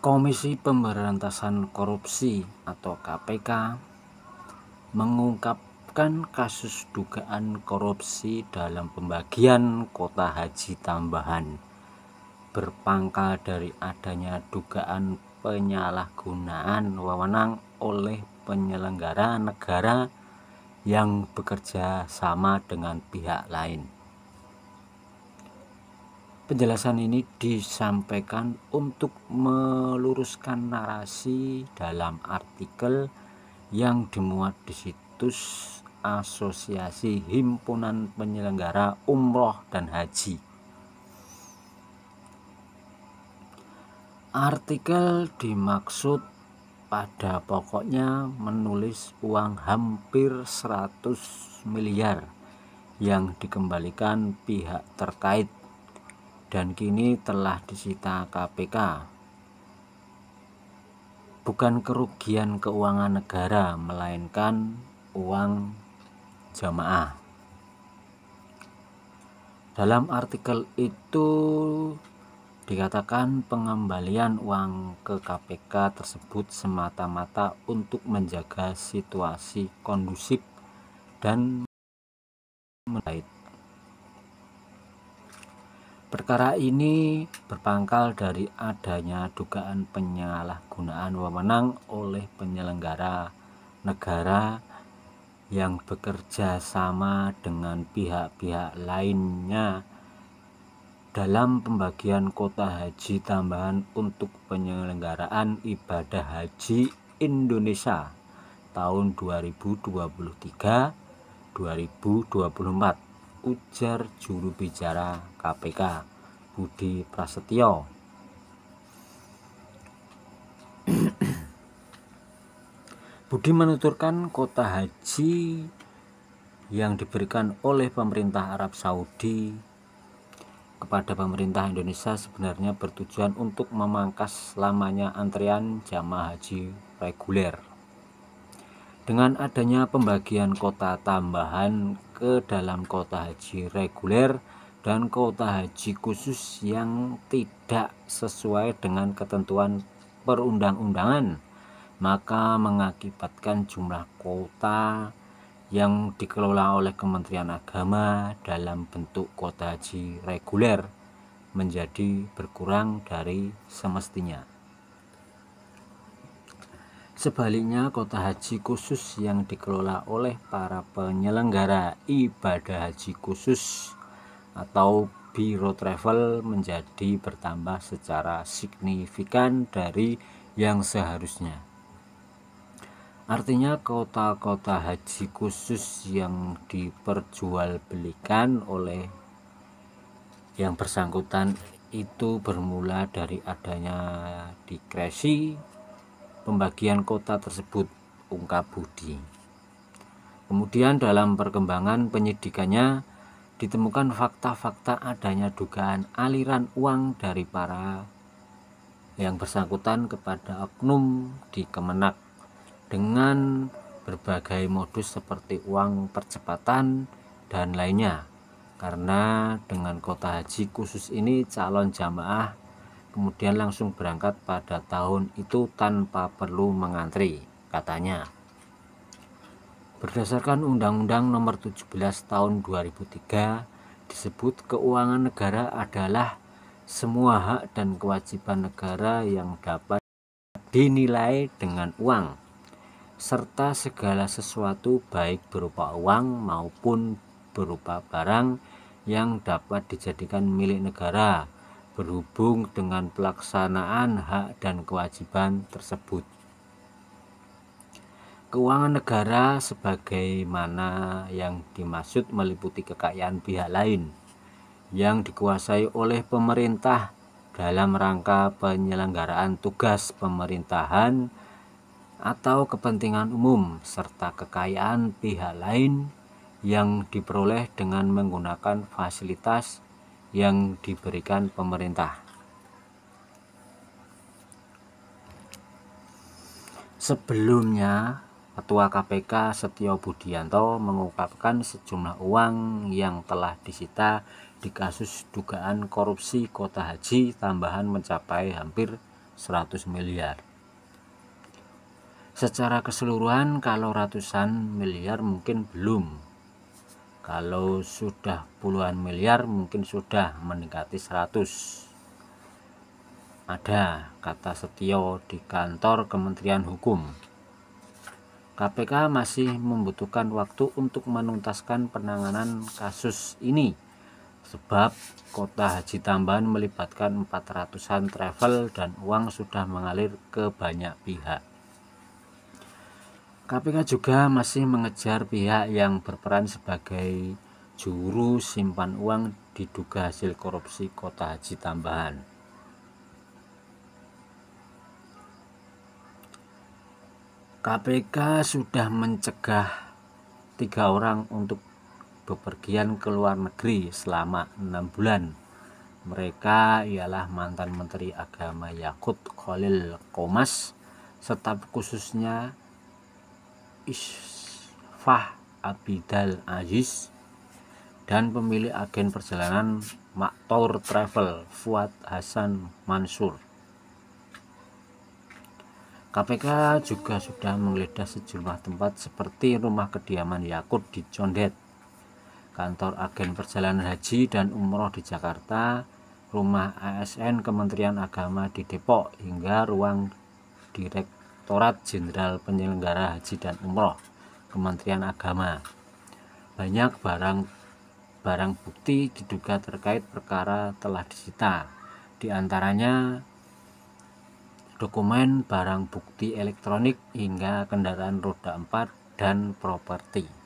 Komisi Pemberantasan Korupsi atau KPK mengungkapkan kasus dugaan korupsi dalam pembagian kuota haji tambahan berpangkal dari adanya dugaan penyalahgunaan wewenang oleh penyelenggara negara yang bekerja sama dengan pihak lain. Penjelasan ini disampaikan untuk meluruskan narasi dalam artikel yang dimuat di situs Asosiasi Himpunan Penyelenggara Umroh dan Haji. Artikel dimaksud pada pokoknya menulis uang hampir 100 miliar yang dikembalikan pihak terkait dan kini telah disita KPK. Bukan kerugian keuangan negara, melainkan uang jamaah. Dalam artikel itu dikatakan pengembalian uang ke KPK tersebut semata-mata untuk menjaga situasi kondusif dan menait. Perkara ini berpangkal dari adanya dugaan penyalahgunaan wewenang oleh penyelenggara negara yang bekerja sama dengan pihak-pihak lainnya dalam pembagian kuota haji tambahan untuk penyelenggaraan ibadah haji Indonesia tahun 2023-2024. Ujar juru bicara KPK Budi Prasetyo. Budi menuturkan kuota haji yang diberikan oleh pemerintah Arab Saudi kepada pemerintah Indonesia sebenarnya bertujuan untuk memangkas lamanya antrian jamaah haji reguler. Dengan adanya pembagian kuota tambahan ke dalam kuota haji reguler dan kuota haji khusus yang tidak sesuai dengan ketentuan perundang-undangan, maka mengakibatkan jumlah kuota yang dikelola oleh Kementerian Agama dalam bentuk kuota haji reguler menjadi berkurang dari semestinya. Sebaliknya, kuota haji khusus yang dikelola oleh para penyelenggara ibadah haji khusus atau biro travel menjadi bertambah secara signifikan dari yang seharusnya. Artinya kuota haji khusus yang diperjualbelikan oleh yang bersangkutan itu bermula dari adanya diskresi pembagian kuota tersebut, ungkap Budi. Kemudian dalam perkembangan penyidikannya ditemukan fakta-fakta adanya dugaan aliran uang dari para yang bersangkutan kepada oknum di Kemenak dengan berbagai modus seperti uang percepatan dan lainnya. Karena dengan kuota haji khusus ini calon jamaah kemudian langsung berangkat pada tahun itu tanpa perlu mengantri, katanya. Berdasarkan Undang-Undang Nomor 17 Tahun 2003 disebut keuangan negara adalah semua hak dan kewajiban negara yang dapat dinilai dengan uang, serta segala sesuatu baik berupa uang maupun berupa barang yang dapat dijadikan milik negara berhubung dengan pelaksanaan hak dan kewajiban tersebut. Keuangan negara sebagaimana yang dimaksud meliputi kekayaan pihak lain yang dikuasai oleh pemerintah dalam rangka penyelenggaraan tugas pemerintahan atau kepentingan umum, serta kekayaan pihak lain yang diperoleh dengan menggunakan fasilitas yang diberikan pemerintah. Sebelumnya, Ketua KPK Setio Budianto mengungkapkan sejumlah uang yang telah disita di kasus dugaan korupsi kuota haji tambahan mencapai hampir 100 miliar. Secara keseluruhan kalau ratusan miliar mungkin belum, kalau sudah puluhan miliar mungkin sudah mendekati 100. Ada, kata Setio di kantor Kementerian Hukum. KPK masih membutuhkan waktu untuk menuntaskan penanganan kasus ini, sebab kota haji tambahan melibatkan 400-an travel dan uang sudah mengalir ke banyak pihak. KPK juga masih mengejar pihak yang berperan sebagai juru simpan uang diduga hasil korupsi kota haji tambahan. KPK sudah mencegah 3 orang untuk bepergian ke luar negeri selama 6 bulan. Mereka ialah mantan Menteri Agama Yakut Khalil Qomas, staf khususnya Isfah Abidal Aziz, dan pemilik agen perjalanan Maktour Travel Fuad Hasan Mansur. KPK juga sudah menggeledah sejumlah tempat seperti rumah kediaman Yakut di Condet, kantor agen perjalanan haji dan umroh di Jakarta, rumah ASN Kementerian Agama di Depok, hingga ruang Direktorat Jenderal Penyelenggara Haji dan Umroh Kementerian Agama. Banyak barang bukti diduga terkait perkara telah disita, di antaranya dokumen, barang bukti elektronik, hingga kendaraan roda 4 dan properti.